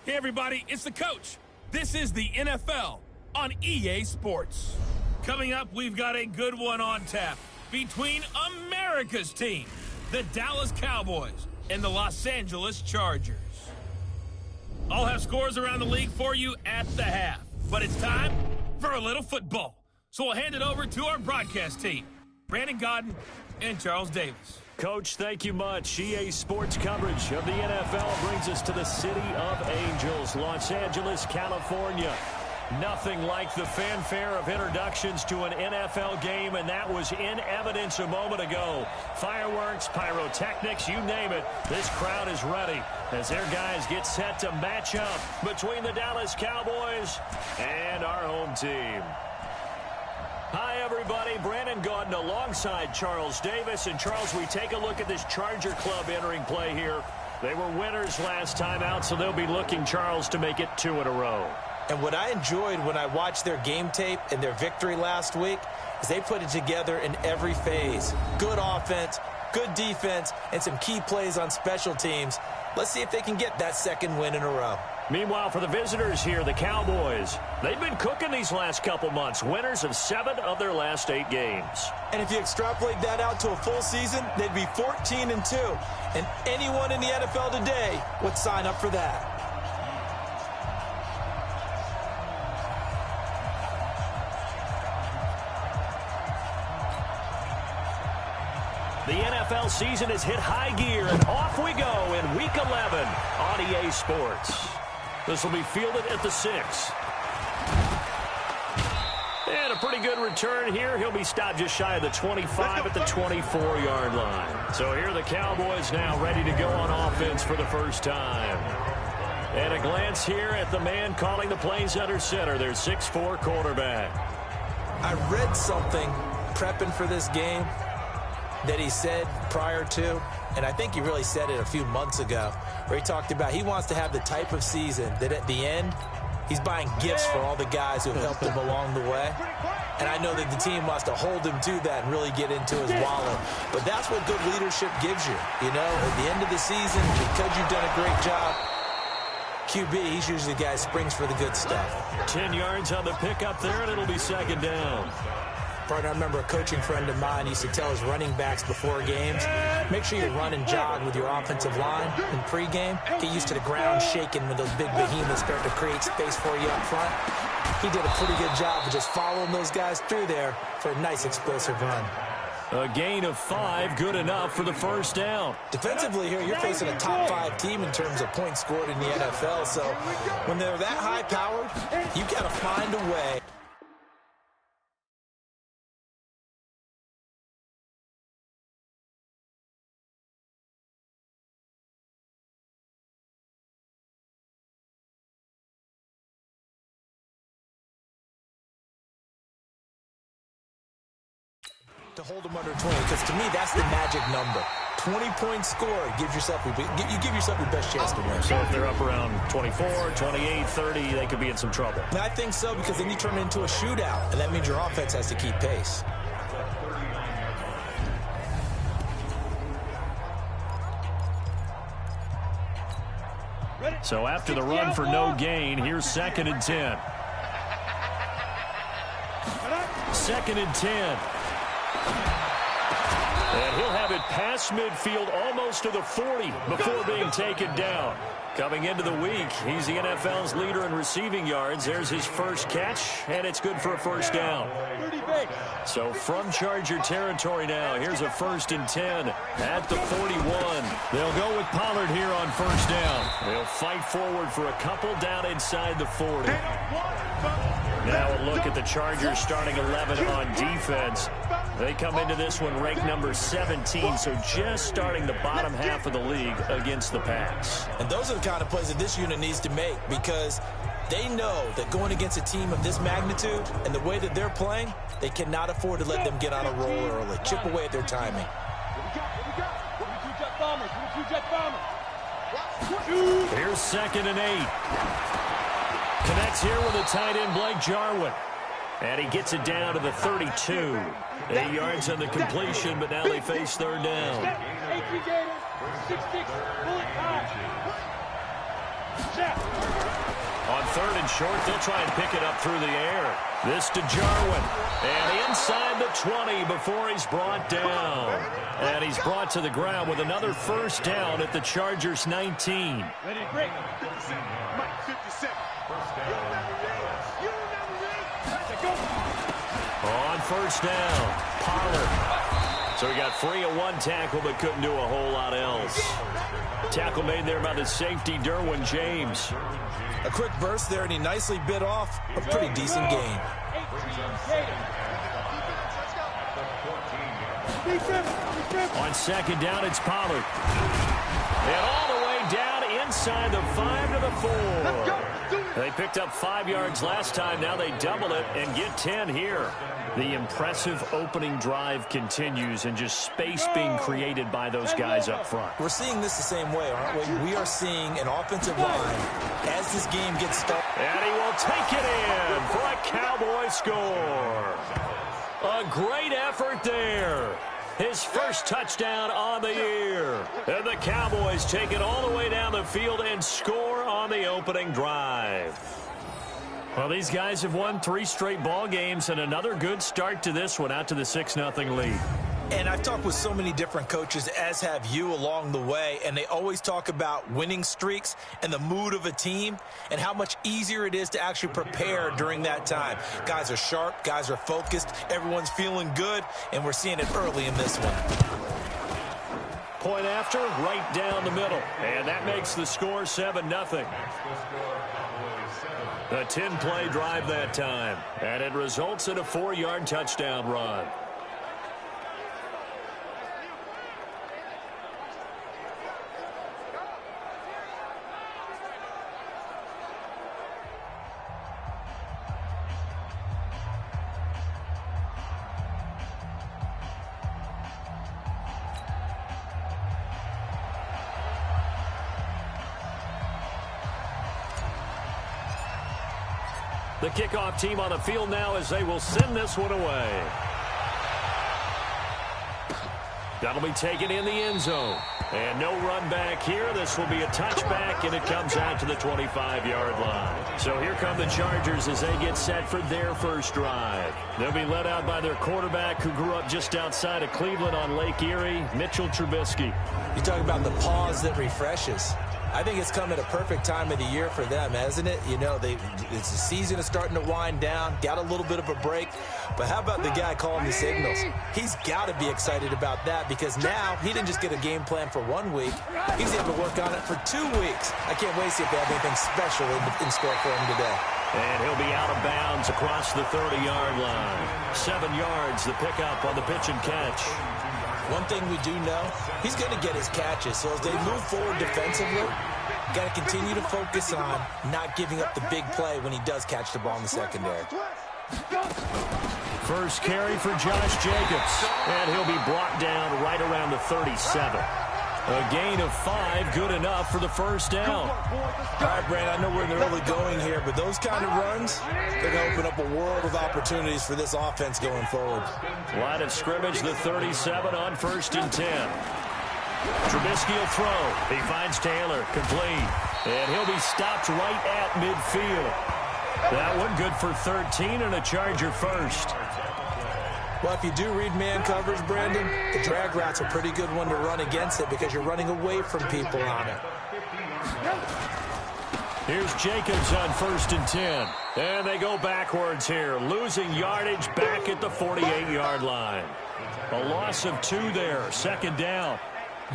Hey, everybody, it's the coach. This is the NFL on EA Sports. Coming up, we've got a good one on tap between America's team, the Dallas Cowboys, and the Los Angeles Chargers. I'll have scores around the league for you at the half, but it's time for a little football. So we'll hand it over to our broadcast team, Brandon Godden and Charles Davis. Coach, thank you much. EA Sports coverage of the NFL brings us to the City of Angels, Los Angeles, California. Nothing like the fanfare of introductions to an NFL game, and that was in evidence a moment ago. Fireworks, pyrotechnics, you name it. This crowd is ready as their guys get set to match up between the Dallas Cowboys and our home team. Hi, everybody. Brandon Gaudin alongside Charles Davis. And, Charles, we take a look at this Charger club entering play here. They were winners last time out, so they'll be looking, Charles, to make it 2 in a row. And what I enjoyed when I watched their game tape and their victory last week is they put it together in every phase. Good offense, good defense, and some key plays on special teams. Let's see if they can get that second win in a row. Meanwhile, for the visitors here, the Cowboys, they've been cooking these last couple months. Winners of 7 of their last 8 games. And if you extrapolate that out to a full season, they'd be 14-2. And anyone in the NFL today would sign up for that. The NFL season has hit high gear, and off we go in Week 11 on EA Sports. This will be fielded at the 6. And a pretty good return here. He'll be stopped just shy of the 25 at the 24-yard line. So here are the Cowboys now ready to go on offense for the first time. And a glance here at the man calling the plays under center, their 6'4" quarterback. I read something prepping for this game that he said prior to, and I think he really said it a few months ago, where he talked about he wants to have the type of season that at the end, he's buying gifts for all the guys who have helped him along the way. And I know that the team wants to hold him to that and really get into his wallet. But that's what good leadership gives you. You know, at the end of the season, because you've done a great job, QB, he's usually the guy who springs for the good stuff. 10 yards on the pickup there, and it'll be second down. Partner, I remember a coaching friend of mine used to tell his running backs before games, make sure you run and jog with your offensive line in pregame. Get used to the ground shaking when those big behemoths start to create space for you up front. He did a pretty good job of just following those guys through there for a nice explosive run. A gain of 5, good enough for the first down. Defensively here, you're facing a top 5 team in terms of points scored in the NFL. So when they're that high-powered, you've got to find a way. To hold them under 20, because to me that's the magic number. 20 points scored, you give yourself your best chance to win. So if they're up around 24, 28, 30, they could be in some trouble. And I think so, because then you turn it into a shootout, and that means your offense has to keep pace. So after the run for no gain, here's 2nd and 10. 2nd and 10. And he'll have it past midfield almost to the 40 before being taken down. Coming into the week, he's the NFL's leader in receiving yards. There's his first catch, and it's good for a first down. So from Charger territory now, here's a 1st and 10 at the 41. They'll go with Pollard here on first down. They'll fight forward for a couple down inside the 40. Now a look at the Chargers starting 11 on defense. They come into this one ranked number 17, so just starting the bottom half of the league against the pass. And those are the kind of plays that this unit needs to make, because they know that going against a team of this magnitude and the way that they're playing, they cannot afford to let them get on a roll early. Chip away at their timing. Here's 2nd and 8. Connects here with a tight end, Blake Jarwin. And he gets it down to the 32. 8 yards on the completion, but now they face third down. On 3rd and short, they'll try and pick it up through the air. This to Jarwin. And inside the 20 before he's brought down. And he's brought to the ground with another first down at the Chargers' 19. On first down, Pollard. So he got free of one tackle but couldn't do a whole lot else. Tackle made there by the safety, Derwin James. A quick burst there, and he nicely bit off a pretty decent gain. On 2nd down, it's Pollard. And all the way down inside the 5 to the 4. They picked up 5 yards last time. Now they double it and get 10 here. The impressive opening drive continues, and just space being created by those guys up front. We're seeing this the same way, aren't we? We are seeing an offensive line as this game gets started. And he will take it in for a Cowboy score. A great effort there. His first touchdown on the year. And the Cowboys take it all the way down the field and score on the opening drive. Well, these guys have won 3 straight ball games, and another good start to this one, out to the 6-0 lead. And I've talked with so many different coaches, as have you, along the way, and they always talk about winning streaks and the mood of a team and how much easier it is to actually prepare during that time. Guys are sharp, guys are focused, everyone's feeling good, and we're seeing it early in this one. Point after, right down the middle, and that makes the score 7-0. A 10-play drive that time, and it results in a 4-yard touchdown run. The kickoff team on the field now as they will send this one away. That'll be taken in the end zone. And no run back here. This will be a touchback, and it comes out to the 25-yard line. So here come the Chargers as they get set for their first drive. They'll be led out by their quarterback who grew up just outside of Cleveland on Lake Erie, Mitchell Trubisky. You talk about the pause that refreshes. I think it's come at a perfect time of the year for them, hasn't it? You know, the season is starting to wind down, got a little bit of a break. But how about the guy calling the signals? He's got to be excited about that, because now he didn't just get a game plan for 1 week. He's able to work on it for 2 weeks. I can't wait to see if they have anything special in store for him today. And he'll be out of bounds across the 30-yard line. 7 yards, the pickup on the pitch and catch. One thing we do know, he's going to get his catches. So as they move forward defensively, got to continue to focus on not giving up the big play when he does catch the ball in the secondary. First carry for Josh Jacobs, and he'll be brought down right around the 37. A gain of 5, good enough for the first down. All right, Brand, I know we're in the early going here, but those kind of runs, they're going to open up a world of opportunities for this offense going forward. Line of scrimmage, the 37 on 1st and 10. Trubisky will throw. He finds Taylor, complete. And he'll be stopped right at midfield. That one good for 13 and a Charger first. Well, if you do read man coverage, Brandon, the drag route's a pretty good one to run against it because you're running away from people on it. Here's Jacobs on 1st and 10. And they go backwards here, losing yardage back at the 48-yard line. A loss of 2 there, 2nd down.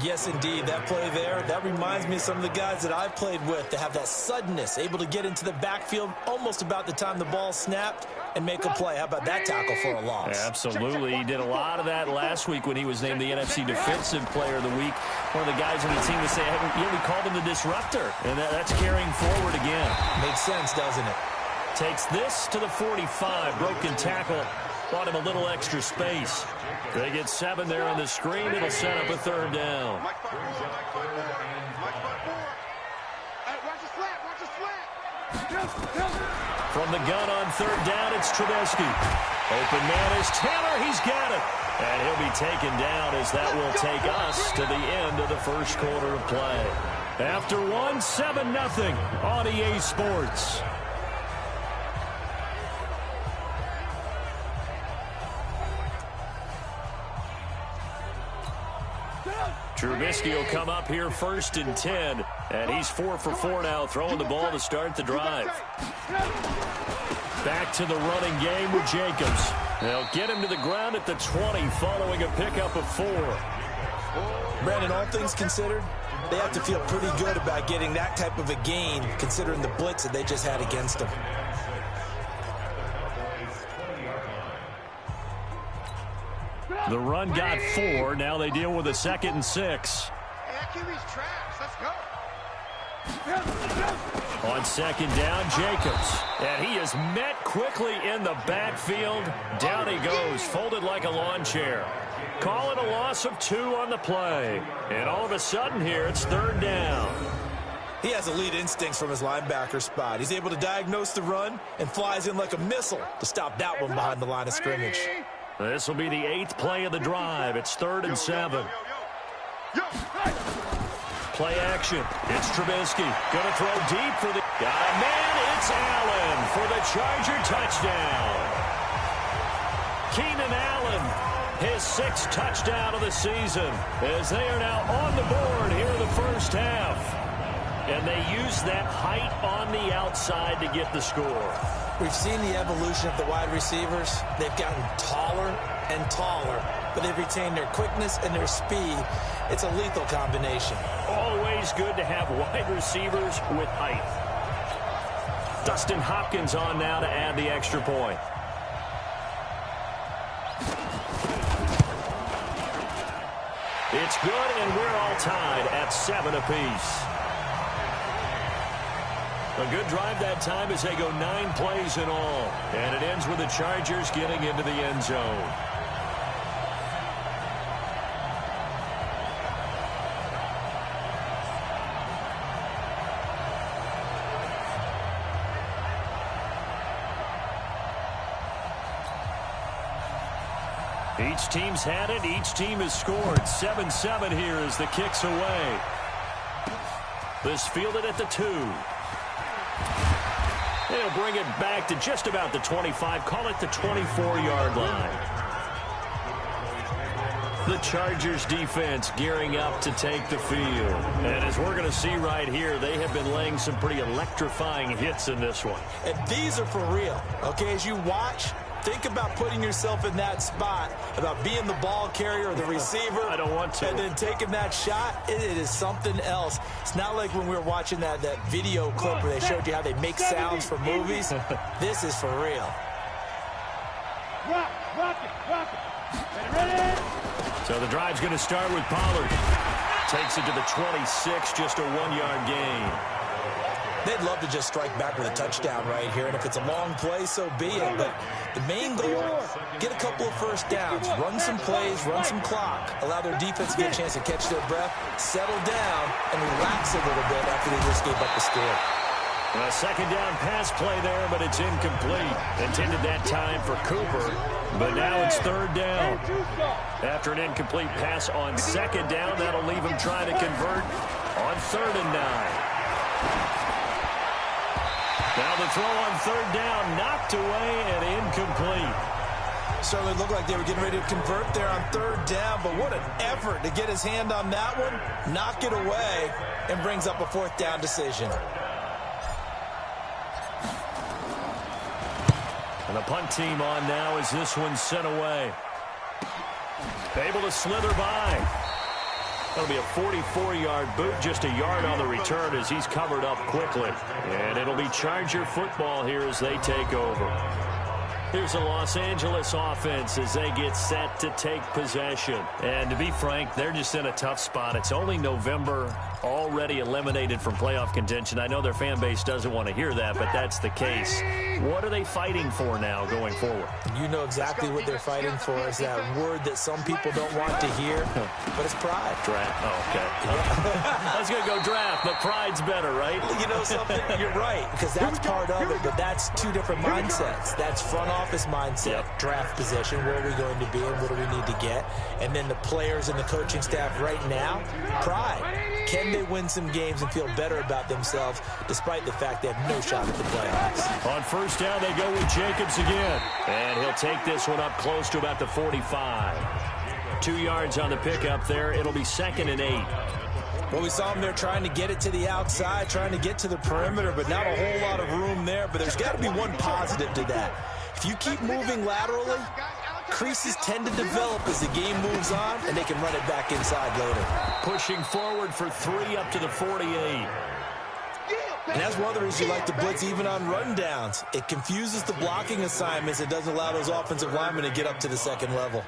Yes, indeed. That play there, that reminds me of some of the guys that I've played with to have that suddenness, able to get into the backfield almost about the time the ball snapped and make a play. How about that tackle for a loss? Absolutely. He did a lot of that last week when he was named the NFC Defensive Player of the Week. One of the guys on the team would say, yeah, we called him the disruptor. And that's carrying forward again. Makes sense, doesn't it? Takes this to the 45. Broken tackle. Bought him a little extra space. They get 7 there on the screen. It'll set up a 3rd down. From the gun on 3rd down, it's Trubisky. Open man is Taylor. He's got it. And he'll be taken down as that will take us to the end of the first quarter of play. After one, 7-0 on EA Sports. Trubisky will come up here 1st and 10, and he's 4 for 4 now, throwing the ball to start the drive. Back to the running game with Jacobs. They'll get him to the ground at the 20 following a pickup of 4. Brandon, all things considered, they have to feel pretty good about getting that type of a gain considering the blitz that they just had against them. The run got 4. Now they deal with a 2nd and 6. Let's go. On 2nd down, Jacobs. And he is met quickly in the backfield. Down he goes, folded like a lawn chair. Call it a loss of 2 on the play. And all of a sudden here, it's 3rd down. He has elite instincts from his linebacker spot. He's able to diagnose the run and flies in like a missile to stop that one behind the line of scrimmage. This will be the 8th play of the drive. It's 3rd and 7. Play action. It's Trubisky. Going to throw deep for the... Got a man. It's Allen for the Charger touchdown. Keenan Allen, his 6th touchdown of the season, as they are now on the board here in the first half. And they use that height on the outside to get the score. We've seen the evolution of the wide receivers. They've gotten taller and taller, but they've retained their quickness and their speed. It's a lethal combination. Always good to have wide receivers with height. Dustin Hopkins on now to add the extra point. It's good, and we're all tied at 7 apiece. A good drive that time as they go 9 plays in all. And it ends with the Chargers getting into the end zone. Each team's had it. Each team has scored. 7-7 here as the kick's away. This fielded at the 2. They'll bring it back to just about the 25. Call it the 24-yard line. The Chargers defense gearing up to take the field. And as we're going to see right here, they have been laying some pretty electrifying hits in this one. And these are for real. Okay, as you watch, think about putting yourself in that spot, about being the ball carrier or the receiver. I don't want to. And then taking that shot, it is something else. It's not like when we were watching that video clip where they showed you how they make sounds for movies. This is for real. Rock it. Ready? So the drive's going to start with Pollard. Takes it to the 26, just a 1-yard gain. They'd love to just strike back with a touchdown right here, and if it's a long play, so be it. But the main goal, get a couple of first downs, run some plays, run some clock, allow their defense to get a chance to catch their breath, settle down, and relax a little bit after they just gave up the score. A 2nd down pass play there, but it's incomplete. Intended that time for Cooper, but now it's 3rd down. After an incomplete pass on 2nd down, that'll leave him trying to convert on 3rd and 9. Now the throw on 3rd down, knocked away and incomplete. Certainly looked like they were getting ready to convert there on 3rd down, but what an effort to get his hand on that one, knock it away, and brings up a 4th down decision. And the punt team on now as this one's sent away. Able to slither by. That'll be a 44-yard boot, just a yard on the return as he's covered up quickly. And it'll be Charger football here as they take over. Here's the Los Angeles offense as they get set to take possession. And to be frank, they're just in a tough spot. It's only November, already eliminated from playoff contention. I know their fan base doesn't want to hear that, but that's the case. What are they fighting for now going forward? You know exactly what they're fighting for is that word that some people don't want to hear, but it's pride. Draft. Oh, okay. I was going to go draft, but pride's better, right? You know something? You're right, because that's part of it, but that's 2 different mindsets. That's front office mindset, draft position, where are we going to be and what do we need to get? And then the players and the coaching staff right now, pride. Can they win some games and feel better about themselves despite the fact they have no shot at the playoffs? On first down, they go with Jacobs again. And he'll take this one up close to about the 45. 2 yards on the pickup there. It'll be 2nd and 8. Well, we saw him there trying to get it to the outside, trying to get to the perimeter, but not a whole lot of room there. But there's got to be one positive to that. If you keep moving laterally, creases tend to develop as the game moves on, and they can run it back inside later. Pushing forward for 3 up to the 48. And that's one of the reasons you like to blitz even on rundowns. It confuses the blocking assignments. It doesn't allow those offensive linemen to get up to the second level.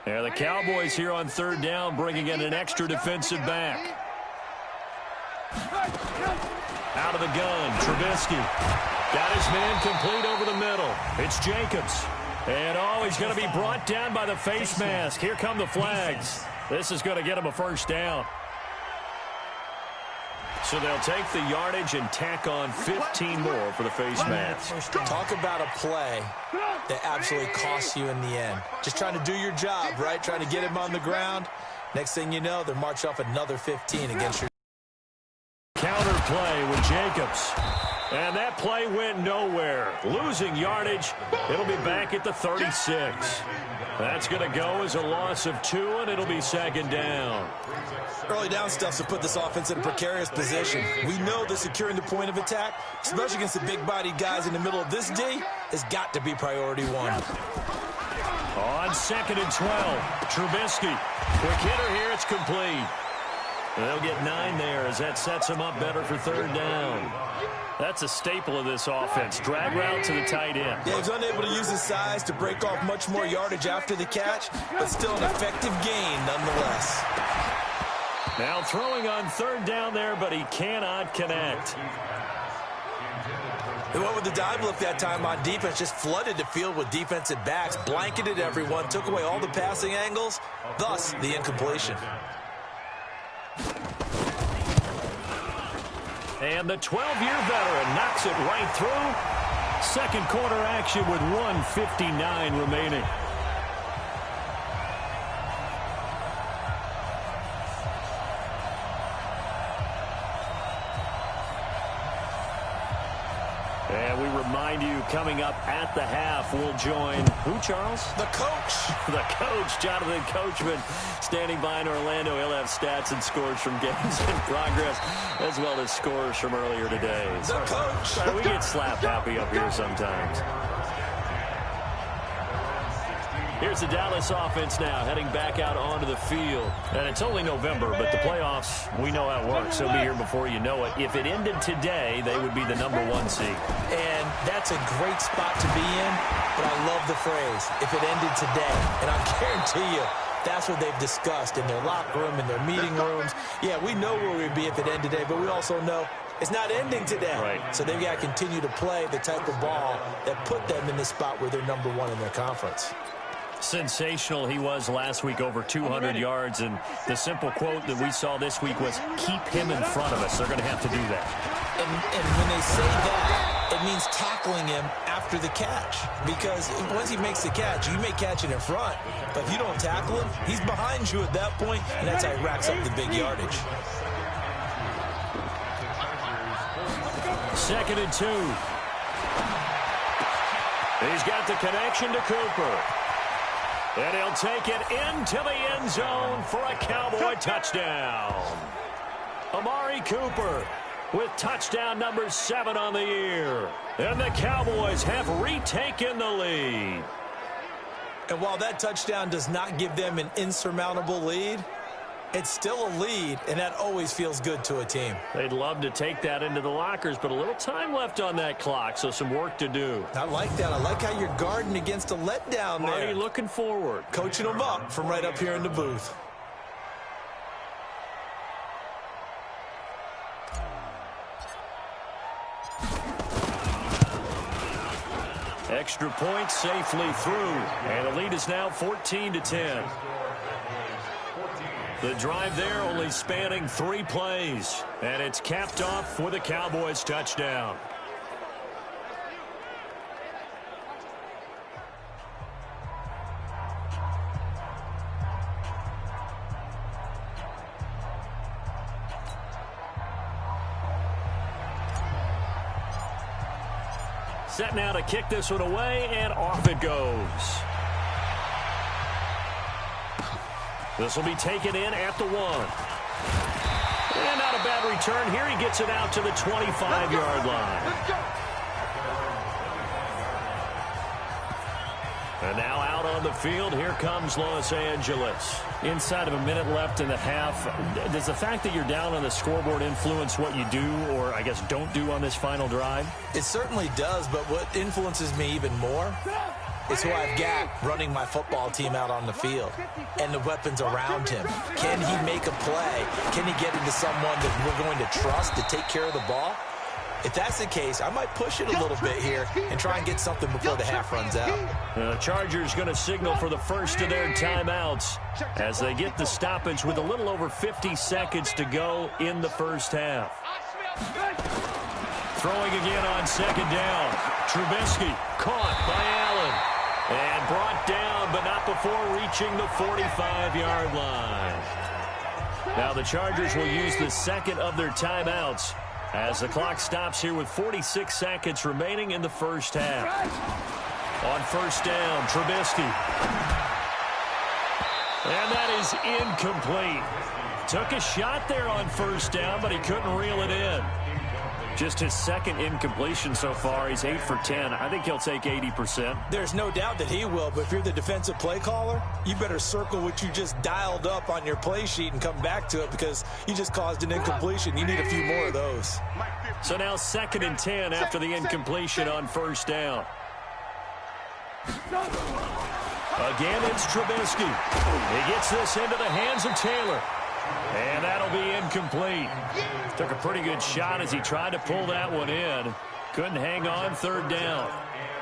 Yeah, the Cowboys here on third down bringing in an extra defensive back. Out of the gun, Trubisky. Got his man complete over the middle. It's Jacobs. And, oh, he's going to be brought down by the face mask. Here come the flags. This is going to get him a first down. So they'll take the yardage and tack on 15 more for the face mask. Talk about a play that absolutely costs you in the end. Just trying to do your job, right? Trying to get him on the ground. Next thing you know, they're march off another 15 against your... Counter play with Jacobs. And that play went nowhere. Losing yardage. It'll be back at the 36. That's going to go as a loss of 2, and it'll be 2nd down. Early down stuff to put this offense in a precarious position. We know that securing the point of attack, especially against the big-bodied guys in the middle of this D, has got to be priority 1. On 2nd and 12, Trubisky. Quick hitter here, it's complete. They'll get 9 there as that sets them up better for 3rd down. That's a staple of this offense. Drag route to the tight end. Yeah, he's unable to use his size to break off much more yardage after the catch, but still an effective gain nonetheless. Now throwing on 3rd down there, but he cannot connect. They went with the dive look that time on defense, just flooded the field with defensive backs, blanketed everyone, took away all the passing angles, thus the incompletion. And the 12-year veteran knocks it right through. Second quarter action with 1:59 remaining. And we remind you, coming up at the half, we'll join who, Charles? The coach. The coach, Jonathan Coachman, standing by in Orlando. He'll have stats and scores from games in progress, as well as scores from earlier today. The coach. Sorry, we get slap happy up here sometimes. Here's the Dallas offense now, heading back out onto the field. And it's only November, but the playoffs, we know how it works. They'll be here before you know it. If it ended today, they would be the #1 seed. And that's a great spot to be in, but I love the phrase, if it ended today. And I guarantee you, that's what they've discussed in their locker room, in their meeting rooms. Yeah, we know where we'd be if it ended today, but we also know it's not ending today. Right. So they've got to continue to play the type of ball that put them in the spot where they're #1 in their conference. Sensational he was last week, over 200 yards, and the simple quote that we saw this week was, keep him in front of us. They're going to have to do that. And when they say that, it means tackling him after the catch, because once he makes the catch, you may catch it in front, but if you don't tackle him, he's behind you at that point, and that's how he racks up the big yardage. 2nd and 2. He's got the connection to Cooper. And he'll take it into the end zone for a Cowboy touchdown. Amari Cooper with touchdown number 7 on the year. And the Cowboys have retaken the lead. And while that touchdown does not give them an insurmountable lead, it's still a lead, and that always feels good to a team. They'd love to take that into the lockers, but a little time left on that clock, so some work to do. I like that. I like how you're guarding against a letdown there. Marty looking forward. Coaching them up from right up here in the booth. Extra point safely through, and the lead is now 14-10. The drive there only spanning 3 plays, and it's capped off with a Cowboys touchdown. set now to kick this one away, and off it goes. This will be taken in at the 1. And not a bad return here. He gets it out to the 25-yard line. Let's go. And now out on the field, here comes Los Angeles. Inside of a minute left in the half, does the fact that you're down on the scoreboard influence what you do, or I guess don't do on this final drive? It certainly does, but what influences me even more is who I've got running my football team out on the field and the weapons around him. Can he make a play? Can he get into someone that we're going to trust to take care of the ball? If that's the case, I might push it a little bit here and try and get something before the half runs out. The Chargers going to signal for the first of their timeouts as they get the stoppage with a little over 50 seconds to go in the first half. Throwing again on second down. Trubisky caught by Allen and brought down, but not before reaching the 45-yard line. Now the Chargers will use the second of their timeouts as the clock stops here with 46 seconds remaining in the first half. On first down, Trubisky. And that is incomplete. Took a shot there on first down, but he couldn't reel it in. Just his second incompletion so far. He's 8 for 10. I think he'll take 80%. There's no doubt that he will, but if you're the defensive play caller, you better circle what you just dialed up on your play sheet and come back to it because you just caused an incompletion. You need a few more of those. So now 2nd and 10 after the incompletion on first down. Again, it's Trubisky. He gets this into the hands of Taylor. And that'll be incomplete. Took a pretty good shot as he tried to pull that one in. Couldn't hang on, 3rd down.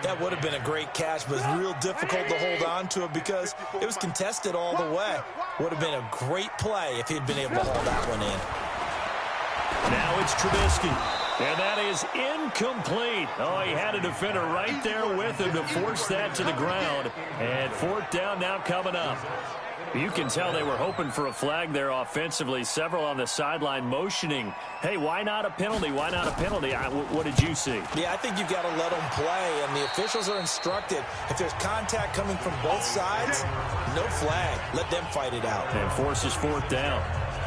That would have been a great catch, but it's real difficult to hold on to it because it was contested all the way. Would have been a great play if he'd been able to hold that one in. Now it's Trubisky. And that is incomplete. Oh, he had a defender right there with him to force that to the ground. And 4th down now coming up. You can tell they were hoping for a flag there offensively. Several on the sideline motioning, hey, why not a penalty? Why not a penalty? What did you see? Yeah, I think you've got to let them play, and the officials are instructed. If there's contact coming from both sides, no flag. Let them fight it out. And forces 4th down.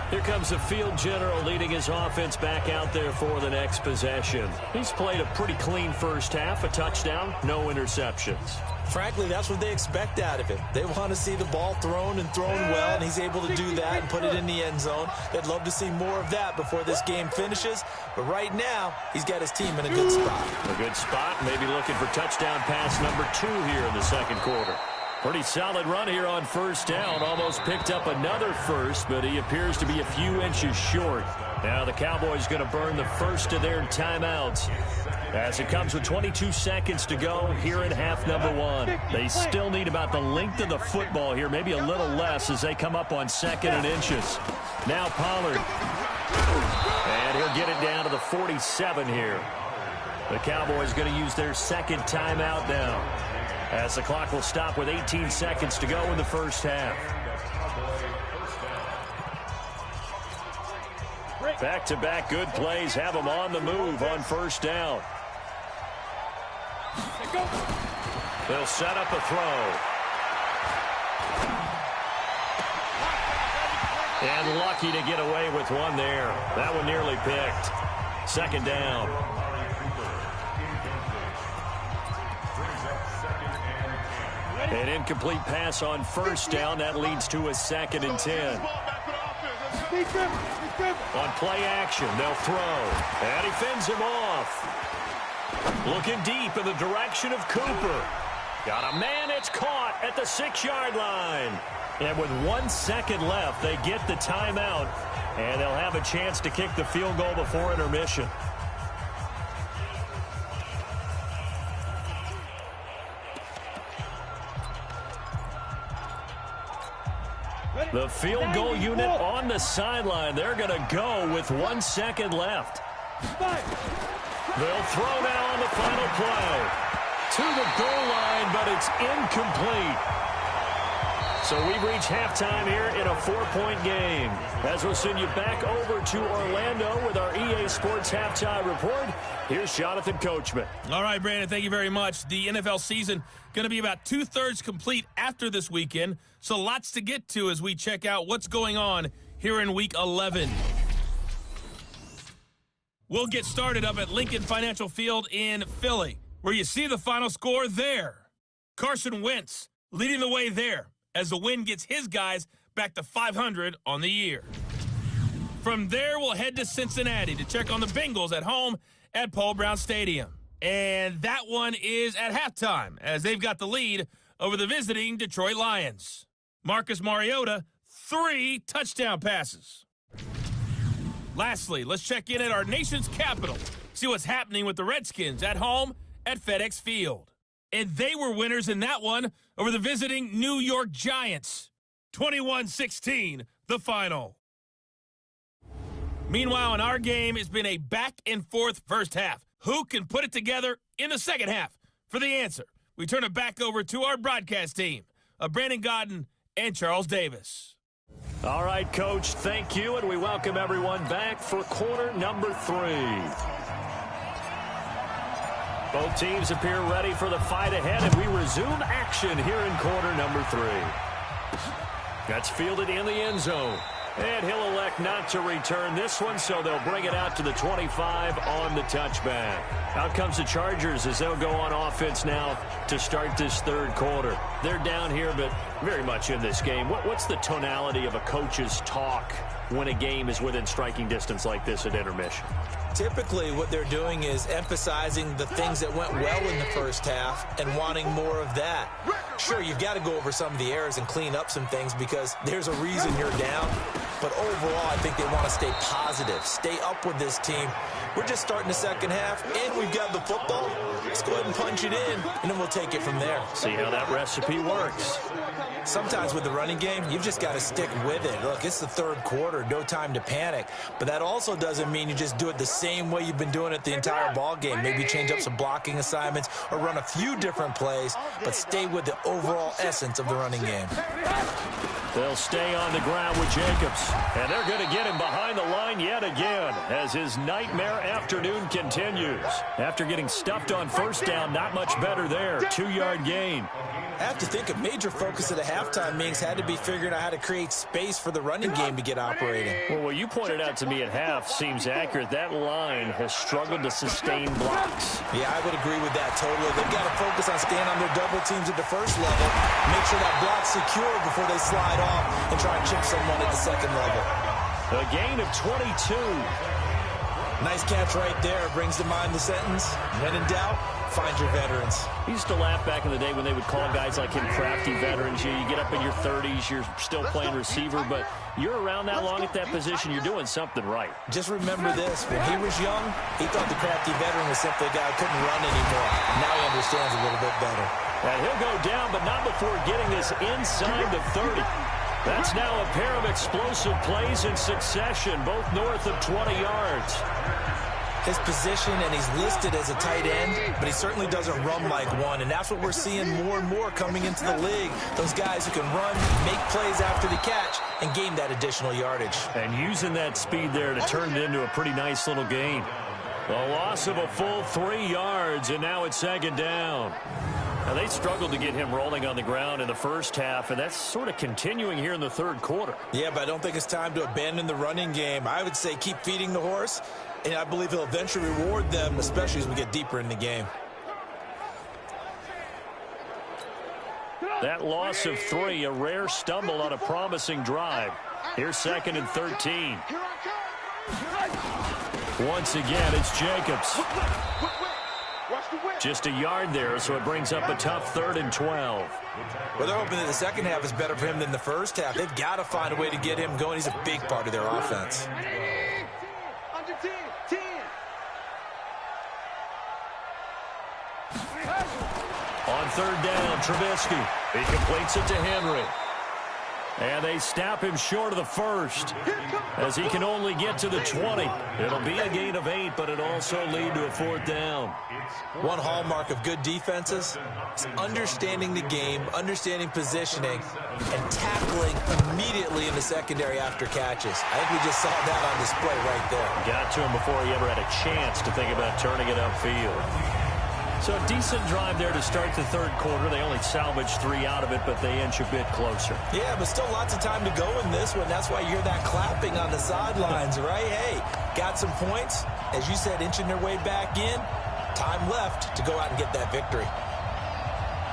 Here comes the field general leading his offense back out there for the next possession. He's played a pretty clean first half, a touchdown, no interceptions. Frankly, that's what they expect out of him. They want to see the ball thrown and thrown well, and he's able to do that and put it in the end zone. They'd love to see more of that before this game finishes. But right now, he's got his team in a good spot. A good spot, maybe looking for touchdown pass number 2 here in the 2nd quarter. Pretty solid run here on first down. Almost picked up another first, but he appears to be a few inches short. Now the Cowboys going to burn the first of their timeouts as it comes with 22 seconds to go here in half number 1. They still need about the length of the football here, maybe a little less as they come up on 2nd and inches. Now Pollard. And he'll get it down to the 47 here. The Cowboys going to use their 2nd timeout now, as the clock will stop with 18 seconds to go in the first half. Back-to-back good plays have them on the move on first down. They'll set up a throw. And lucky to get away with one there. That one nearly picked. 2nd down. An incomplete pass on first down. That leads to a 2nd and 10. On play action, they'll throw. And he fends him off. Looking deep in the direction of Cooper. Got a man, it's caught at the 6-yard line. And with 1 second left, they get the timeout. And they'll have a chance to kick the field goal before intermission. The field goal unit on the sideline. They're going to go with 1 second left. They'll throw now on the final play. To the goal line, but it's incomplete. So we've reached halftime here in a 4-point game. As we'll send you back over to Orlando with our EA Sports Halftime Report, here's Jonathan Coachman. All right, Brandon, thank you very much. The NFL season going to be about 2/3 complete after this weekend, so lots to get to as we check out what's going on here in Week 11. We'll get started up at Lincoln Financial Field in Philly, where you see the final score there. Carson Wentz leading the way there as the win gets his guys back to 500 on the year. From there, we'll head to Cincinnati to check on the Bengals at home at Paul Brown Stadium. And that one is at halftime as they've got the lead over the visiting Detroit Lions. Marcus Mariota, 3 touchdown passes. Lastly, let's check in at our nation's capital, see what's happening with the Redskins at home at FedEx Field. And they were winners in that one over the visiting New York Giants. 21-16, the final. Meanwhile, in our game, it's been a back-and-forth first half. Who can put it together in the second half? For the answer, we turn it back over to our broadcast team of Brandon Godden and Charles Davis. All right, Coach, thank you, and we welcome everyone back for quarter number 3. Both teams appear ready for the fight ahead, and we resume action here in quarter number 3. That's fielded in the end zone. And he'll elect not to return this one, so they'll bring it out to the 25 on the touchback. Out comes the Chargers as they'll go on offense now to start this third quarter. They're down here, but very much in this game. What's the tonality of a coach's talk when a game is within striking distance like this at intermission? Typically, what they're doing is emphasizing the things that went well in the first half and wanting more of that. Sure, you've got to go over some of the errors and clean up some things because there's a reason you're down. But overall, I think they want to stay positive, stay up with this team. We're just starting the second half, and we've got the football. Let's go ahead and punch it in, and then we'll take it from there. See how that recipe works. Sometimes with the running game, you've just got to stick with it. Look, it's the third quarter, no time to panic. But that also doesn't mean you just do it the same way you've been doing it the entire ball game. Maybe change up some blocking assignments or run a few different plays, but stay with the overall essence of the running game. They'll stay on the ground with Jacobs. And they're going to get him behind the line yet again as his nightmare afternoon continues. After getting stuffed on first down, not much better there. 2-yard gain. I have to think a major focus of the halftime meetings had to be figuring out how to create space for the running game to get operating. Well, what you pointed out to me at half seems accurate. That line has struggled to sustain blocks. Yeah, I would agree with that totally. They've got to focus on staying on their double teams at the first level, make sure that block's secure before they slide off and try and chip someone at the second level. A gain of 22. Nice catch right there. Brings to mind the sentence, when in doubt, find your veterans. I used to laugh back in the day when they would call guys like him crafty veterans. You get up in your 30s, you're still playing receiver, but you're around that long at that position, you're doing something right. Just remember this. When he was young, he thought the crafty veteran was simply a guy who couldn't run anymore. Now he understands a little bit better. And he'll go down, but not before getting this inside the 30. That's now a pair of explosive plays in succession, both north of 20 yards. His position, and he's listed as a tight end, but he certainly doesn't run like one, and that's what we're seeing more and more coming into the league. Those guys who can run, make plays after the catch, and gain that additional yardage. And using that speed there to turn it into a pretty nice little gain. A loss of a full 3 yards, and now it's second down. Now, they struggled to get him rolling on the ground in the first half, and that's sort of continuing here in the third quarter. Yeah, but I don't think it's time to abandon the running game. I would say keep feeding the horse, and I believe he'll eventually reward them, especially as we get deeper in the game. That loss of 3, a rare stumble on a promising drive. Here's second and 13. Once again, it's Jacobs. Just a yard there, so it brings up a tough 3rd and 12. Well, they're hoping that the second half is better for him than the first half. They've got to find a way to get him going. He's a big part of their offense. On 3rd down, Trubisky. He completes it to Henry. And they snap him short of the first as he can only get to the 20. It'll be a gain of 8, but it also lead to a 4th down. One hallmark of good defenses is understanding the game, understanding positioning, and tackling immediately in the secondary after catches. I think we just saw that on display right there. Got to him before he ever had a chance to think about turning it upfield. So a decent drive there to start the third quarter. They only salvaged 3 out of it, but they inch a bit closer. Yeah, but still lots of time to go in this one. That's why you hear that clapping on the sidelines, right? Hey, got some points. As you said, inching their way back in. Time left to go out and get that victory.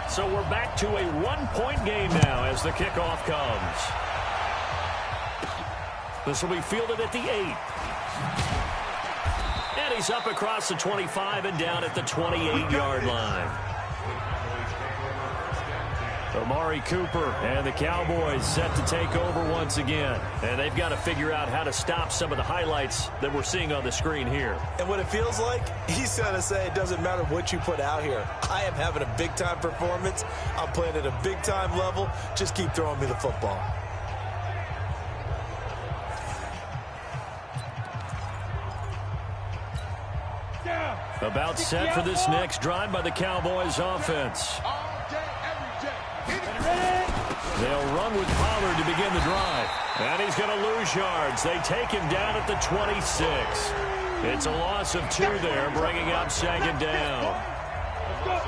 So we're back to a 1-point game now as the kickoff comes. This will be fielded at the 8. And he's up across the 25 and down at the 28-yard line. Amari Cooper and the Cowboys set to take over once again. And they've got to figure out how to stop some of the highlights that we're seeing on the screen here. And what it feels like, he's going to say it doesn't matter what you put out here. I am having a big-time performance. I'm playing at a big-time level. Just keep throwing me the football. About set for this next drive by the Cowboys offense. They'll run with Pollard to begin the drive. And he's going to lose yards. They take him down at the 26. It's a loss of 2 there, bringing up 2nd down.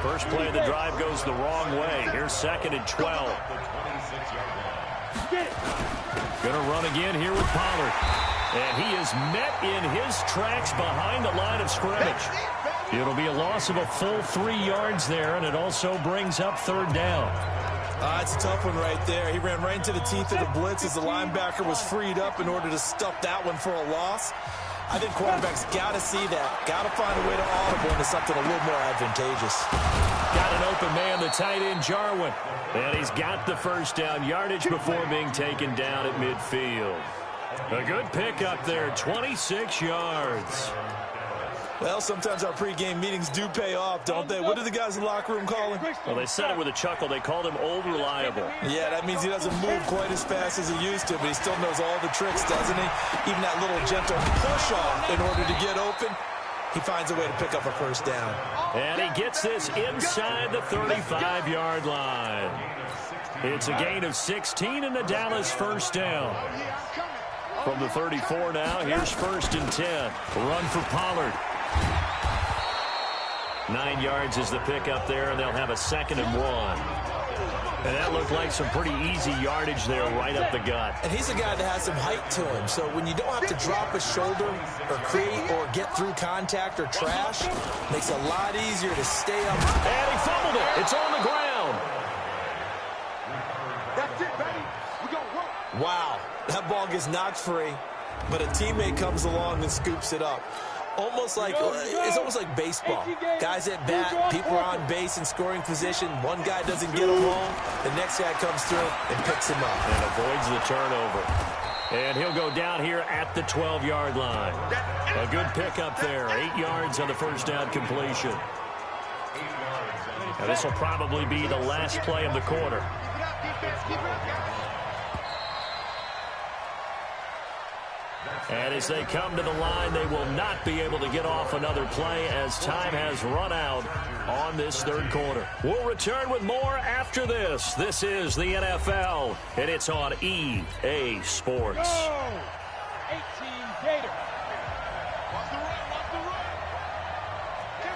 First play of the drive goes the wrong way. Here's 2nd and 12. Going to run again here with Pollard. And he is met in his tracks behind the line of scrimmage. It'll be a loss of a full 3 yards there, and it also brings up 3rd down. It's a tough one right there. He ran right into the teeth of the blitz as the linebacker was freed up in order to stuff that one for a loss. I think quarterbacks got to see that. Got to find a way to audible into something a little more advantageous. Got an open man, the tight end, Jarwin. And he's got the first down yardage before being taken down at midfield. A good pickup there, 26 yards. Well, sometimes our pregame meetings do pay off, don't they? What do the guys in the locker room call him? Well, they said it with a chuckle. They called him Old Reliable. Yeah, that means he doesn't move quite as fast as he used to, but he still knows all the tricks, doesn't he? Even that little gentle push-off in order to get open, he finds a way to pick up a first down. And he gets this inside the 35-yard line. It's a gain of 16 and the Dallas first down. From the 34 now, here's 1st and 10. Run for Pollard. 9 yards is the pickup there, and they'll have a 2nd and 1. And that looked like some pretty easy yardage there right up the gut. And he's a guy that has some height to him, so when you don't have to drop a shoulder or create or get through contact or trash, makes it a lot easier to stay up. And he fumbled it. It's on the ground. That's it, baby. We gonna work. Wow, that ball gets knocked free, but a teammate comes along and scoops it up. It's almost like baseball. Guys at bat, people are on base in scoring position. One guy doesn't get him home. The next guy comes through and picks him up. And avoids the turnover. And he'll go down here at the 12-yard line. A good pickup there. 8 yards on the first down completion. Now this will probably be the last play of the quarter. And as they come to the line, they will not be able to get off another play as time has run out on this third quarter. We'll return with more after this. This is the NFL, and it's on EA Sports. Go! 18 Gator. Watch the run.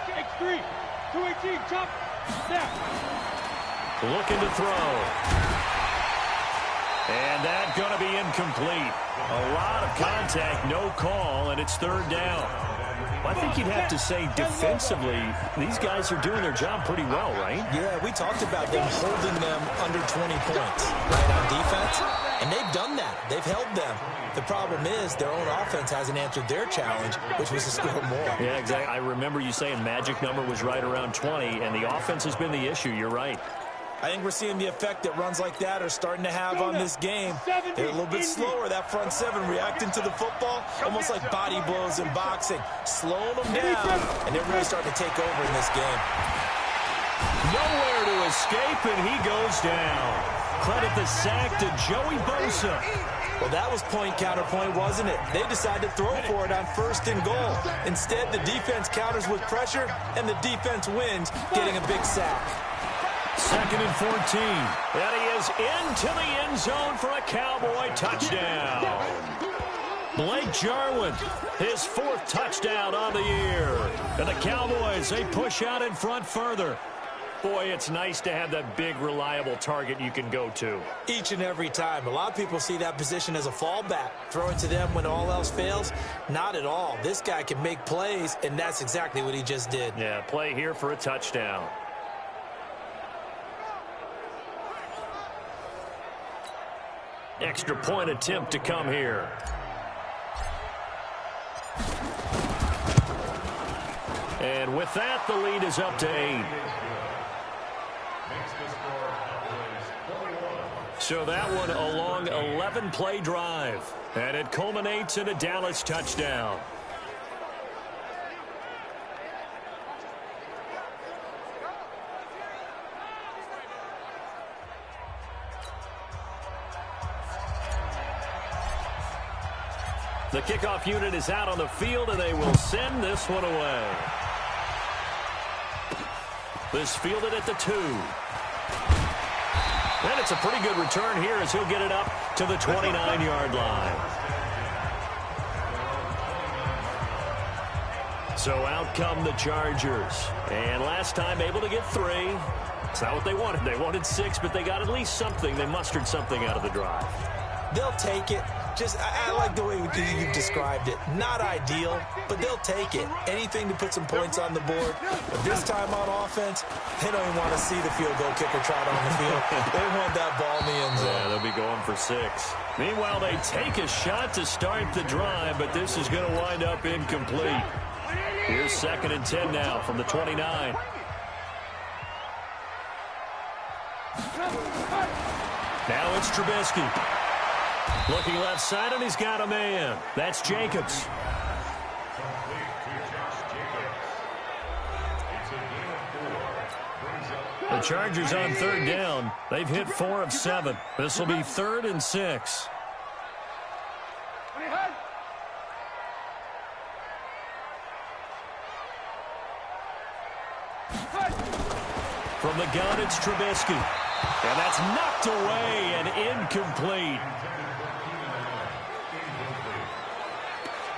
X3. 218. Chop. Snap. Looking to throw. And that's going to be incomplete. A lot of contact, no call, and it's 3rd down. I think you'd have to say defensively, these guys are doing their job pretty well, right? Yeah, we talked about them holding them under 20 points, right, on defense. And they've done that. They've held them. The problem is their own offense hasn't answered their challenge, which was to score more. Yeah, exactly. I remember you saying magic number was right around 20, and the offense has been the issue. You're right. I think we're seeing the effect that runs like that are starting to have on this game. They're a little bit slower, that front 7, reacting to the football, almost like body blows in boxing, slowing them down, and they're really starting to take over in this game. Nowhere to escape, and he goes down. credit the sack to Joey Bosa. Well, that was point counterpoint, wasn't it? They decided to throw for it on 1st and goal. Instead, the defense counters with pressure, and the defense wins, getting a big sack. 2nd and 14. And he is into the end zone for a Cowboy touchdown. Blake Jarwin, his 4th touchdown on the year. And the Cowboys, they push out in front further. Boy, it's nice to have that big, reliable target you can go to. Each and every time. A lot of people see that position as a fallback. Throw it to them when all else fails. Not at all. This guy can make plays, and that's exactly what he just did. Yeah, play here for a touchdown. Extra point attempt to come here. And with that, the lead is up to 8. So that one a long 11-play drive. And it culminates in a Dallas touchdown. The kickoff unit is out on the field, and they will send this one away. This fielded at the 2. And it's a pretty good return here as he'll get it up to the 29-yard line. So out come the Chargers. And last time able to get 3. It's not what they wanted. They wanted 6, but they got at least something. They mustered something out of the drive. They'll take it. Just, I like the way you've described it. Not ideal, but they'll take it. Anything to put some points on the board. But this time on offense, they don't even want to see the field goal kicker trot on the field. They want that ball in the end zone. Yeah, they'll be going for 6. Meanwhile, they take a shot to start the drive, but this is going to wind up incomplete. Here's 2nd and 10 now from the 29. Now it's Trubisky. Looking left side, and he's got a man. That's Jacobs. The Chargers on 3rd down. They've hit 4 of 7. This will be 3rd and 6. From the gun, it's Trubisky. And that's knocked away and incomplete.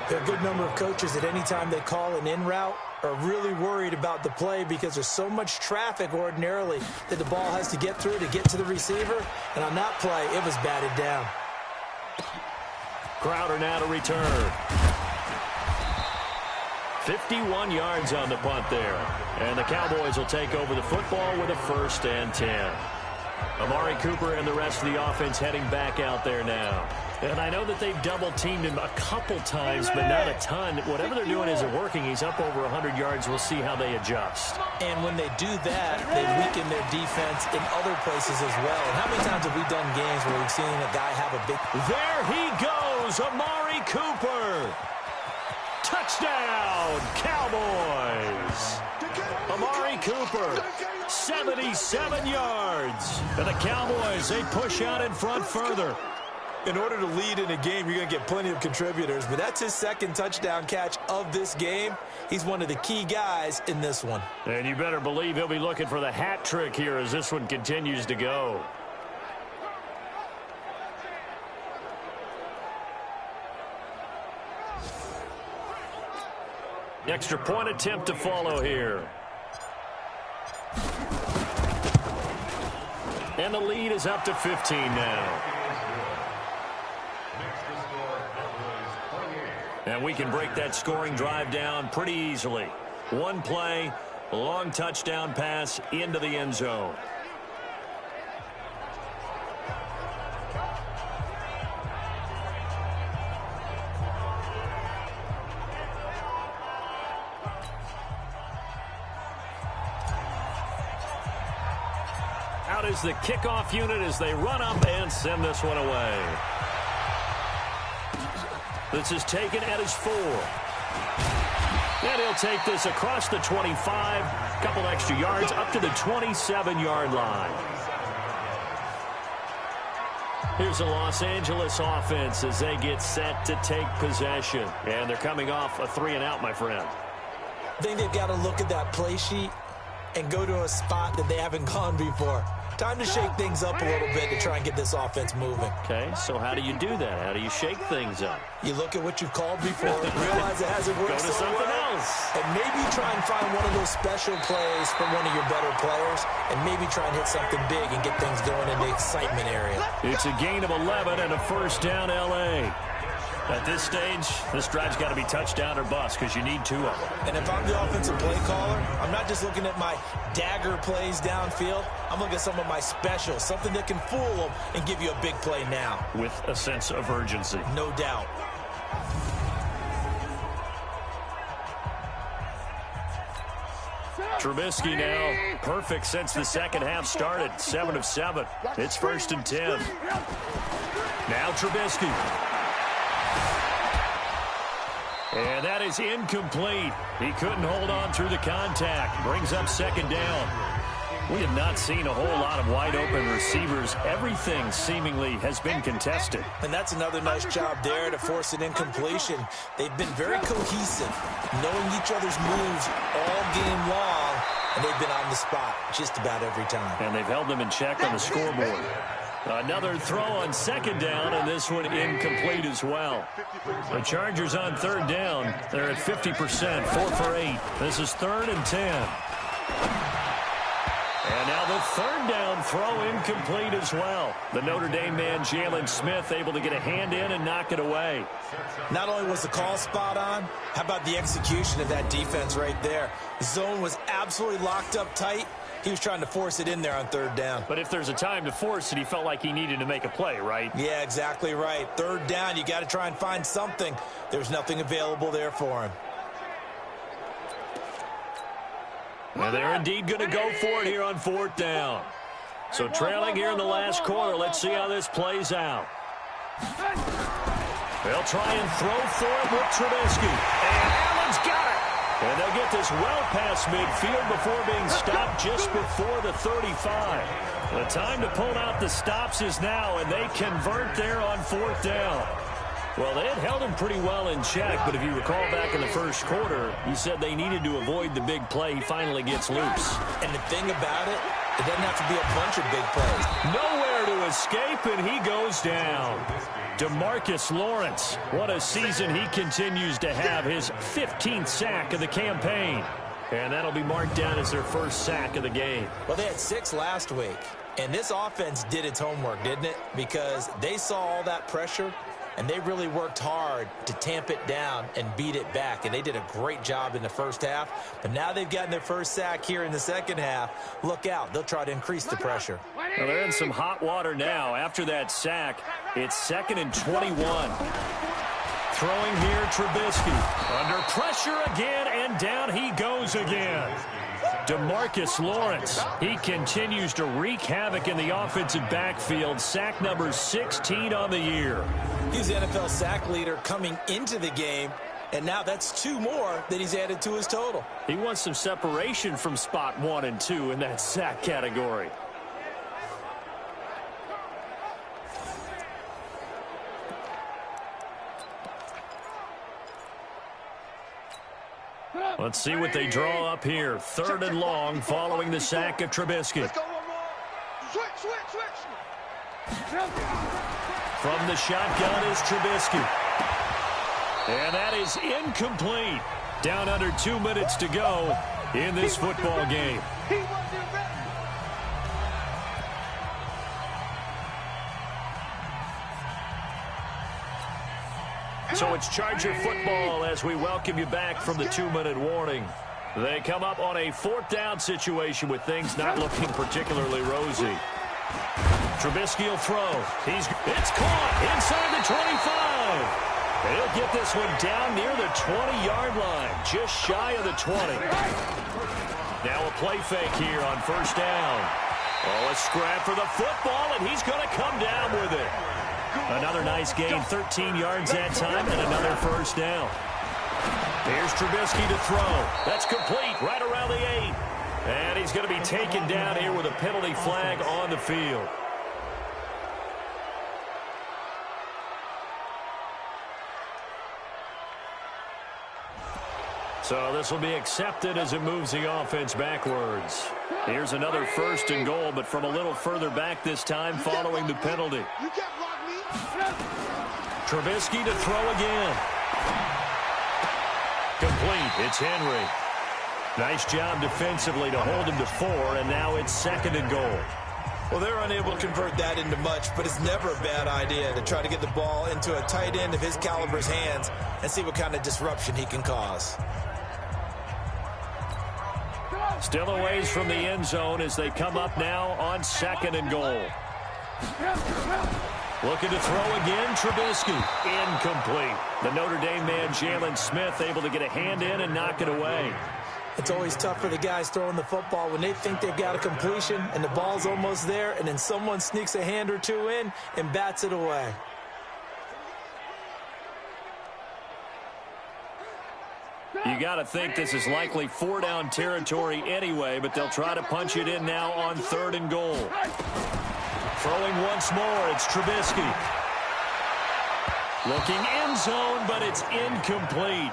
There are a good number of coaches that any time they call an in route are really worried about the play because there's so much traffic ordinarily that the ball has to get through to get to the receiver. And on that play, it was batted down. Crowder now to return. 51 yards on the punt there. And the Cowboys will take over the football with a 1st and 10. Amari Cooper and the rest of the offense heading back out there now. And I know that they've double-teamed him a couple times, but not a ton. Whatever they're doing isn't working. He's up over 100 yards. We'll see how they adjust. And when they do that, they weaken their defense in other places as well. And how many times have we done games where we've seen a guy have a big... There he goes, Amari Cooper. Touchdown, Cowboys. Amari Cooper, 77 yards. And the Cowboys, they push out in front further. In order to lead in a game, you're going to get plenty of contributors, but that's his 2nd touchdown catch of this game. He's one of the key guys in this one. And you better believe he'll be looking for the hat trick here as this one continues to go. Extra point attempt to follow here. And the lead is up to 15 now. And we can break that scoring drive down pretty easily. One play, long touchdown pass into the end zone. Out is the kickoff unit as they run up and send this one away. This is taken at his 4. And he'll take this across the 25. Couple extra yards up to the 27-yard line. Here's the Los Angeles offense as they get set to take possession. And they're coming off a 3-and-out, my friend. I think they've got to look at that play sheet and go to a spot that they haven't gone before. Time to shake things up a little bit to try and get this offense moving. Okay, so how do you do that? How do you shake things up? You look at what you've called before, realize it hasn't worked Go to something else. and maybe try and find one of those special plays from one of your better players, and maybe try and hit something big and get things going in the excitement area. It's a gain of 11 and a first down, L.A. At this stage, this drive's got to be touchdown or bust because you need 2 of them. And if I'm the offensive play caller, I'm not just looking at my dagger plays downfield. I'm looking at some of my specials, something that can fool them and give you a big play now. With a sense of urgency. No doubt. Trubisky now perfect since the second half started. 7 of 7. It's 1st and 10. Now Trubisky. And that is incomplete. He couldn't hold on through the contact. Brings up 2nd down. We have not seen a whole lot of wide-open receivers. Everything seemingly has been contested. And that's another nice job there to force an incompletion. They've been very cohesive, knowing each other's moves all game long, and they've been on the spot just about every time. And they've held them in check on the scoreboard. Another throw on 2nd down, and this one incomplete as well. The Chargers on 3rd down. They're at 50%, 4 for 8. This is 3rd and 10. And now the 3rd down throw incomplete as well. The Notre Dame man, Jalen Smith, able to get a hand in and knock it away. Not only was the call spot on, how about the execution of that defense right there? The zone was absolutely locked up tight. He was trying to force it in there on 3rd down. But if there's a time to force it, he felt like he needed to make a play, right? Yeah, exactly right. 3rd down, you got to try and find something. There's nothing available there for him. And they're indeed going to go for it here on 4th down. So trailing here in the last quarter, let's see how this plays out. They'll try and throw for it with Trubisky. And Allen's got it. And they'll get this well past midfield before being stopped just before the 35. The time to pull out the stops is now, and they convert there on 4th down. Well, they had held him pretty well in check, but if you recall back in the first quarter, you said they needed to avoid the big play. He finally gets loose. And the thing about it, it doesn't have to be a bunch of big plays. Nowhere to escape, and he goes down. DeMarcus Lawrence, what a season he continues to have, his 15th sack of the campaign. And that'll be marked down as their first sack of the game. Well, they had 6 last week, and this offense did its homework, didn't it? Because they saw all that pressure, and they really worked hard to tamp it down and beat it back. And they did a great job in the first half. But now they've gotten their first sack here in the second half. Look out. They'll try to increase the pressure. Well, they're in some hot water now. After that sack, it's 2nd and 21. Throwing here, Trubisky. Under pressure again, and down he goes again. DeMarcus Lawrence, he continues to wreak havoc in the offensive backfield. Sack number 16 on the year. He's the NFL sack leader coming into the game, and now that's 2 more that he's added to his total. He wants some separation from spot 1 and 2 in that sack category. Let's see what they draw up here. 3rd and long following the sack of Trubisky. Let's go one more. Switch. From the shotgun is Trubisky. And that is incomplete. Down under 2 minutes to go in this football game. He wasn't ready. So it's Charger football as we welcome you back from the 2-minute warning. They come up on a 4th down situation with things not looking particularly rosy. Trubisky will throw. It's caught inside the 25. He'll get this one down near the 20-yard line, just shy of the 20. Now a play fake here on 1st down. Oh, a scrap for the football, and he's going to come down with it. Another nice gain, 13 yards that time, and another 1st down. Here's Trubisky to throw. That's complete, right around the 8. And he's going to be taken down here with a penalty flag on the field. So this will be accepted as it moves the offense backwards. Here's another 1st and goal, but from a little further back this time following the penalty. You can't block me. Trubisky to throw again. Complete. It's Henry. Nice job defensively to hold him to 4, and now it's 2nd and goal. Well, they're unable to convert that into much, but it's never a bad idea to try to get the ball into a tight end of his caliber's hands and see what kind of disruption he can cause. Still a ways from the end zone as they come up now on 2nd and goal. Looking to throw again, Trubisky. Incomplete. The Notre Dame man, Jalen Smith, able to get a hand in and knock it away. It's always tough for the guys throwing the football when they think they've got a completion and the ball's almost there, and then someone sneaks a hand or two in and bats it away. You got to think this is likely 4-down territory anyway, but they'll try to punch it in now on 3rd and goal. Throwing once more, it's Trubisky. Looking end zone, but it's incomplete.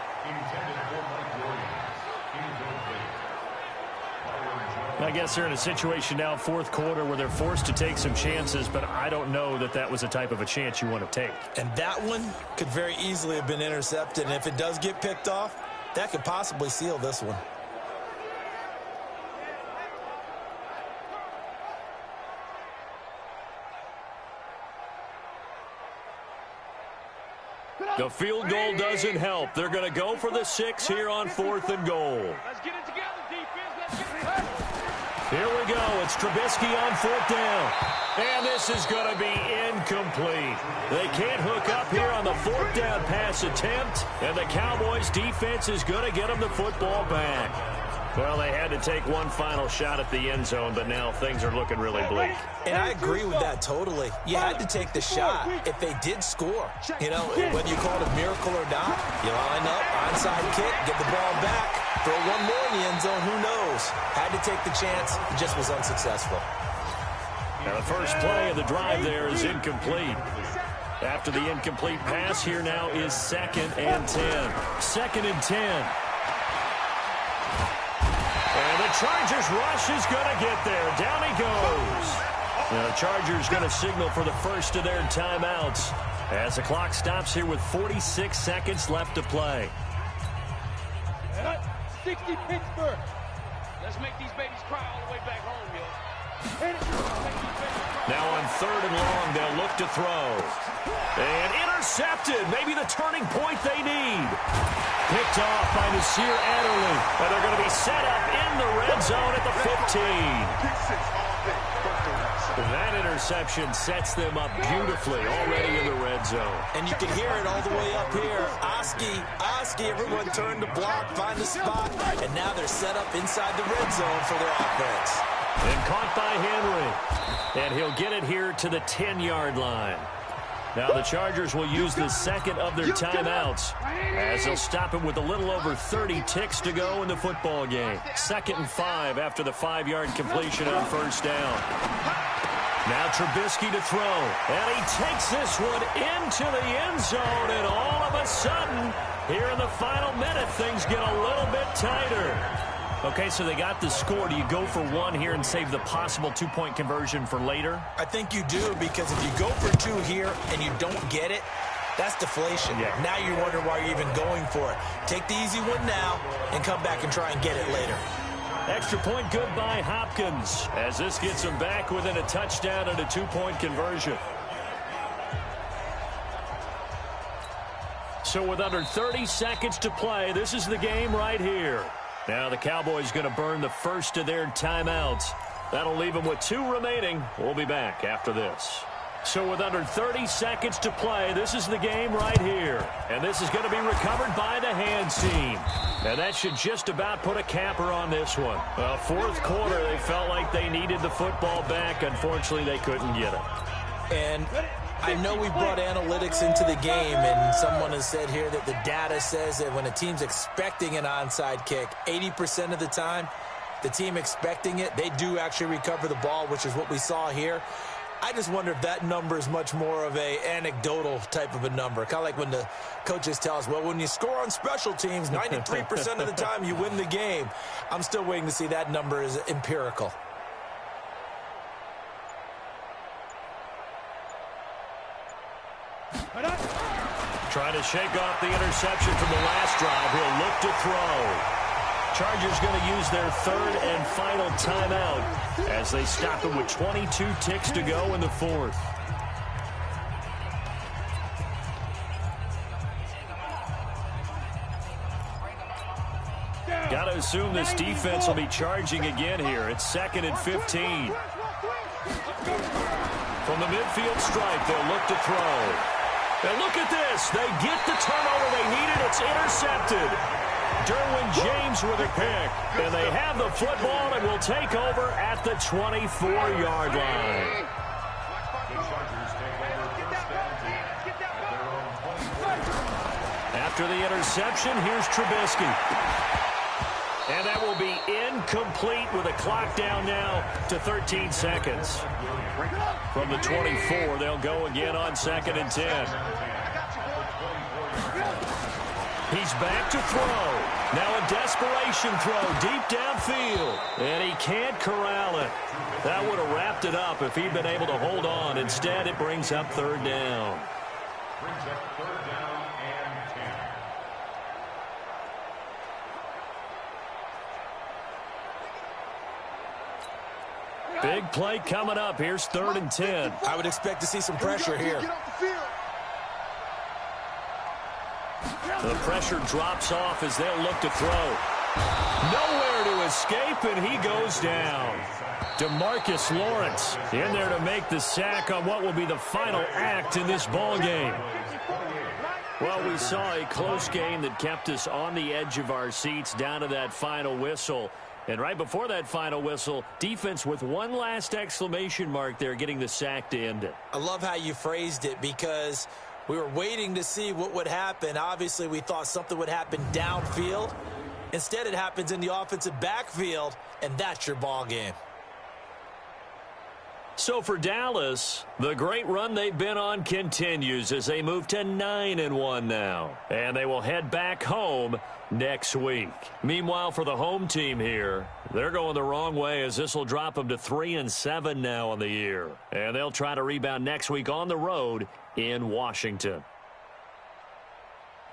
I guess they're in a situation now, 4th quarter, where they're forced to take some chances, but I don't know that that was the type of a chance you want to take. And that one could very easily have been intercepted, and if it does get picked off, that could possibly seal this one. The field goal doesn't help. They're going to go for the 6 here on 4th and goal. Let's get it together, defense. Let's get it together. Here we go. It's Trubisky on 4th down. And this is going to be incomplete. They can't hook up here on the 4th down pass attempt. And the Cowboys defense is going to get them the football back. Well, they had to take one final shot at the end zone, but now things are looking really bleak. And I agree with that totally. You had to take the shot if they did score. You know, whether you call it a miracle or not, you line up, onside kick, get the ball back, throw one more in the end zone, who knows? Had to take the chance, it just was unsuccessful. Now the first play of the drive there is incomplete. After the incomplete pass, here now is 2nd and 10. 2nd and 10. And the Chargers rush is going to get there. Down he goes. Now the Chargers going to signal for the first of their timeouts as the clock stops here with 46 seconds left to play. 60 Pittsburgh. Let's make these babies cry all the way back home, yo. Now on 3rd and long, they'll look to throw. And intercepted. Maybe the turning point they need. Picked off by Nasir Adderley. And they're going to be set up in the red zone at the 15. That interception sets them up beautifully already in the red zone. And you can hear it all the way up here. Oski, everyone turned to block, find a spot, and now they're set up inside the red zone for their offense. And caught by Henry. And he'll get it here to the 10-yard line. Now the Chargers will use the second of their timeouts as they'll stop him with a little over 30 ticks to go in the football game. 2nd and 5 after the 5-yard completion on first down. Now Trubisky to throw. And he takes this one into the end zone. And all of a sudden, here in the final minute, things get a little bit tighter. Okay, so they got the score. Do you go for one here and save the possible 2-point conversion for later? I think you do, because if you go for 2 here and you don't get it, that's deflation. Yeah. Now you're wondering why you're even going for it. Take the easy one now and come back and try and get it later. Extra point good by Hopkins as this gets them back within a touchdown and a 2-point conversion. So with under 30 seconds to play, this is the game right here. Now the Cowboys going to burn the first of their timeouts. That'll leave them with 2 remaining. We'll be back after this. So with under 30 seconds to play, this is the game right here. And this is going to be recovered by the hands team. And that should just about put a capper on this one. Well, 4th quarter, they felt like they needed the football back. Unfortunately, they couldn't get it. And I know we brought analytics into the game, and someone has said here that the data says that when a team's expecting an onside kick, 80% of the time, the team expecting it, they do actually recover the ball, which is what we saw here. I just wonder if that number is much more of a anecdotal type of a number. Kind of like when the coaches tell us, well, when you score on special teams, 93% of the time you win the game. I'm still waiting to see that number is empirical. Trying to shake off the interception from the last drive. He'll look to throw. Chargers going to use their third and final timeout as they stop him with 22 ticks to go in the fourth. Got to assume this defense will be charging again here. It's 2nd and 15. From the midfield stripe, they'll look to throw. And look at this. They get the turnover they needed. It's intercepted. Derwin James with a pick. And they have the football and will take over at the 24-yard line. After the interception, here's Trubisky. And that will be incomplete with a clock down now to 13 seconds. From the 24, they'll go again on 2nd and 10. He's back to throw. Now a desperation throw deep downfield. And he can't corral it. That would have wrapped it up if he'd been able to hold on. Instead, it brings up 3rd down. Big play coming up. Here's 3rd and 10. I would expect to see some pressure here. The pressure drops off as they'll look to throw. Nowhere to escape, and he goes down. DeMarcus Lawrence in there to make the sack on what will be the final act in this ball game. Well, we saw a close game that kept us on the edge of our seats down to that final whistle. And right before that final whistle, defense with one last exclamation mark there, getting the sack to end it. I love how you phrased it because we were waiting to see what would happen. Obviously, we thought something would happen downfield. Instead, it happens in the offensive backfield, and that's your ball game. So for Dallas, the great run they've been on continues as they move to 9-1 now. And they will head back home next week. Meanwhile, for the home team here, they're going the wrong way as this will drop them to 3-7 now on the year. And they'll try to rebound next week on the road in Washington.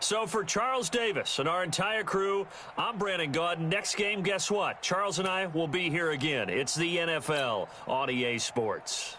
So for Charles Davis and our entire crew, I'm Brandon Gaudin. Next game, guess what? Charles and I will be here again. It's the NFL on EA Sports.